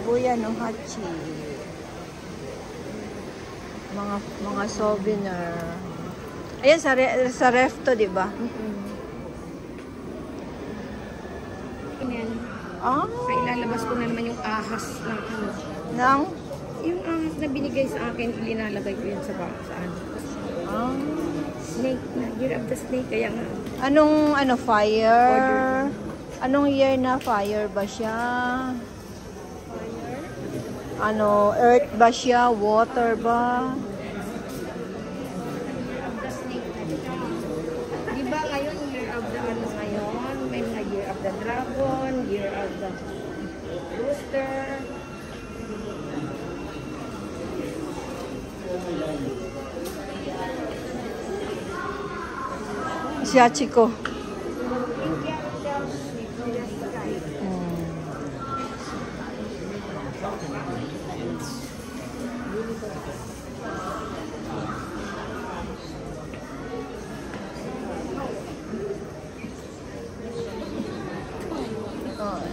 Shibuya no Hachi. Mga souvenir. Ayan, sa ref to, di ba? Ah. Kaya ilalabas ko na naman yung ahas ng ano. Nang? Yung ahas na binigay sa akin, ilinalagay ko yan sa ano. Ah. Snake na. Year of the snake. Kaya nga. Anong, fire? Order. Anong year na fire ba siya? Fire? Ano, earth ba siya? Water ba? Year of the snake na siya. Diba ngayon, year of the ano ngayon? May mga year of the dragon, year of the rooster. Si Hachiko.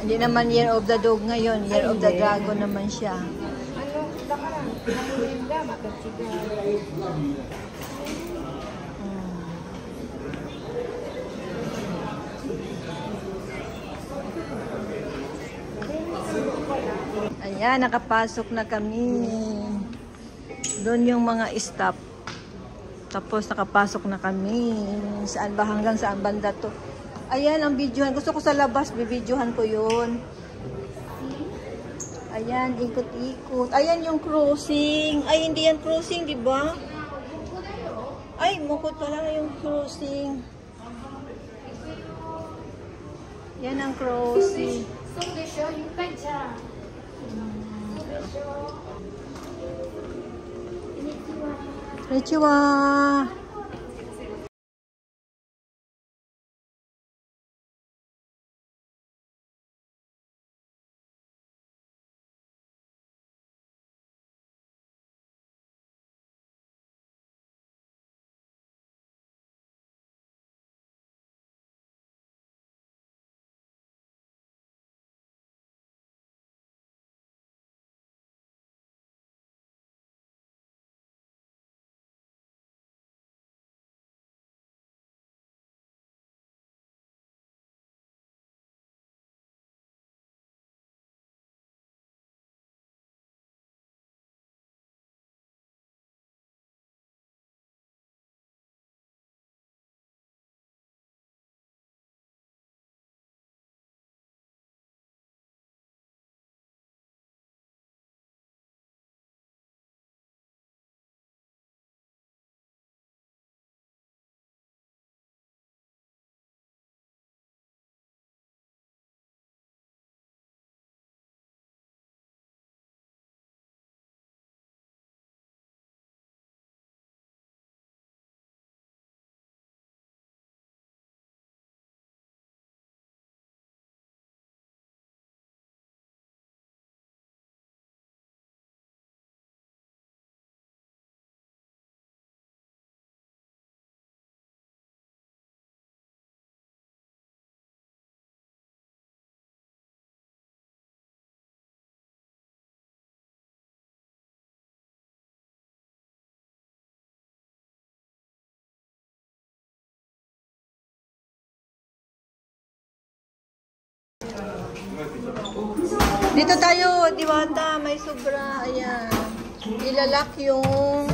Hindi naman Year of the Dog ngayon. Year of the Dragon naman siya. Ano? Baka namulinda, matatsiga. Ayan, nakapasok na kami. Doon yung mga stop. Tapos nakapasok na kami. Saan ba? Hanggang saan banda to? Ayan ang videohan. Gusto ko sa labas, bibidyohan ko yun. Ayan, ikot-ikot. Ayan yung crossing. Ay, hindi yan crossing, di ba? Ay, mukot pala yung crossing. Yan ang crossing. Konnichiwa. Dito tayo, Diwata, may sobra. Ayan. Ilalak yung...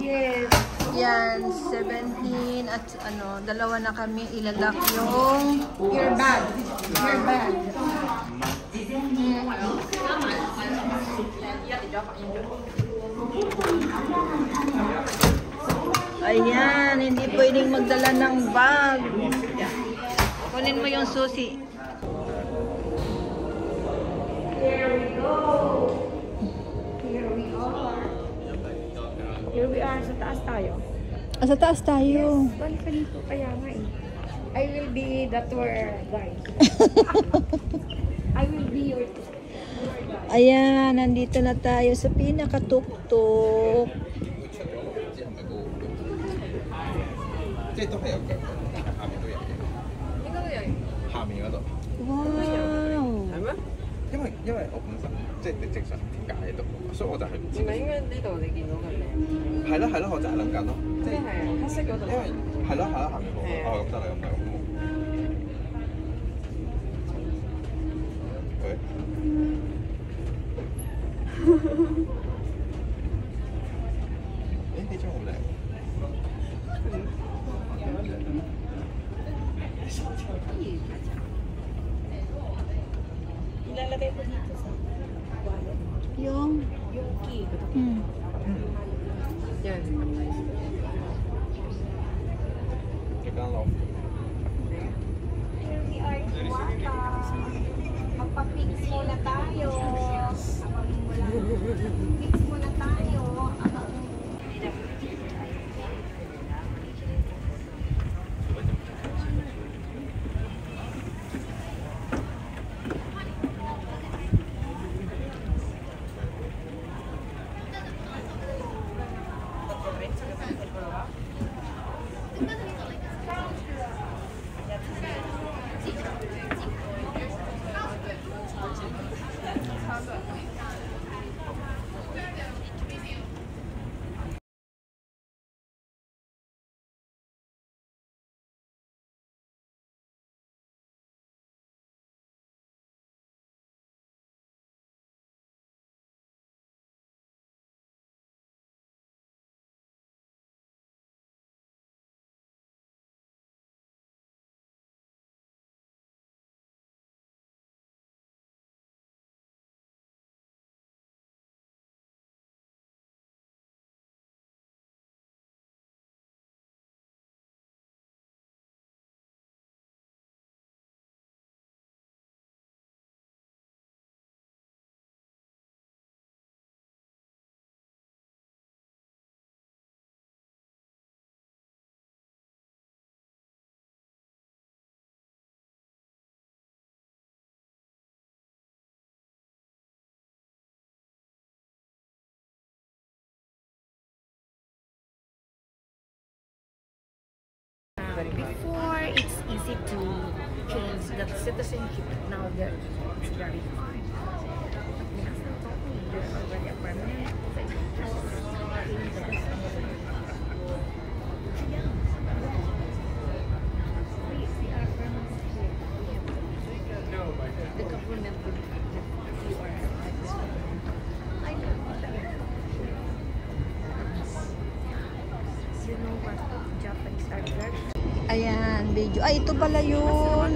Yes. Yan, 17 at ano, dalawa na kami. Ilalak yung... Your bag. Your bag. Ayan, hindi pwedeng magdala ng bag. Kunin mo yung susi. Here we go. Here we are. Here we are. Sa taas tayo. Sa taas tayo. Yes, balik ka dito. Kaya nga eh. I will be the tour guide. I will be your tour guide. Ayan, nandito na tayo sa pinakatuktok. Wow! 因為我本身即係正常點解喺度，所以我就係唔知。唔係應該呢度你見到嘅咩？係咯係咯，我就係諗緊咯，即係黑色嗰度。因為係咯下面冇。哦咁得啦咁得啦。喂。誒呢張好靚。Ilalagay ko dito sa wallet. Yung, Yung key. Yan. Teka lang. We are magpa-fix muna tayo. Fix muna tayo. Before, it's easy to change the citizenship. Now, it's very hard. They're already a permanent. The government would you are like this. I know that. You know what? Japanese are very. ayan, video. Ay, ito pala yun.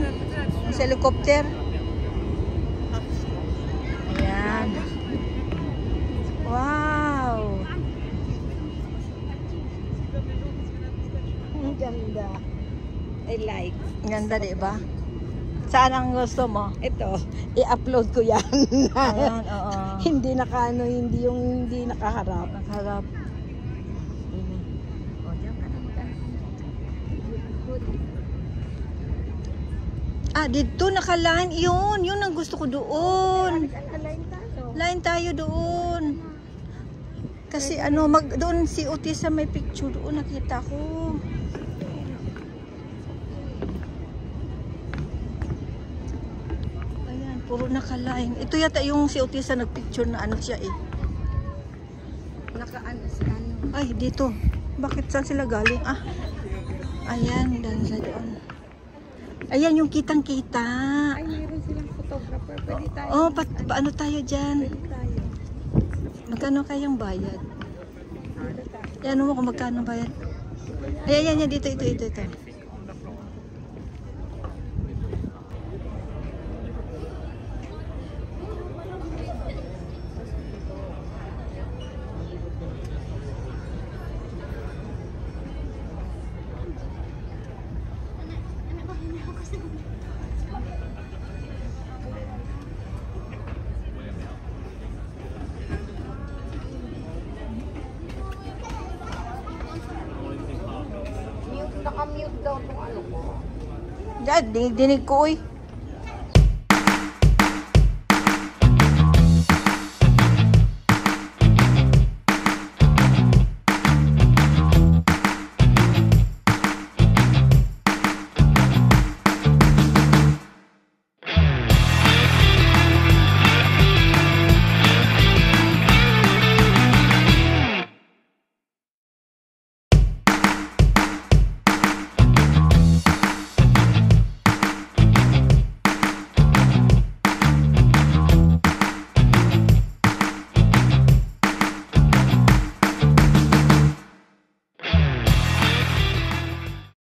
Yung sa helicopter. Ayan. Wow. Ang ganda. I like. Ganda, diba? Saan ang gusto mo? Ito, i-upload ko yan. Ayan, oo. Hindi nakaano, hindi nakaharap. Nakaharap. Ah, dito nakaline yun. Yun ang gusto ko doon. Line tayo doon. Kasi ano, doon si Utisa may picture doon nakita ko. Ayan, puro nakaline. Ito yata yung si Utisa nagpicture na ano siya eh. Nakaano sila. Ay, dito. Bakit saan sila galing? Ah. Ayan, dahil sa doon. Ayan yung kitang-kita. Ay, mayroon silang photographer. Pwede tayo. Oh, paano tayo dyan? Pwede tayo. Magkano kayang bayad? Yan mo kung magkano bayad. Ayan, yan, dito. Naka-mute daw itong ano ko. Diyan, dinig ko, uy.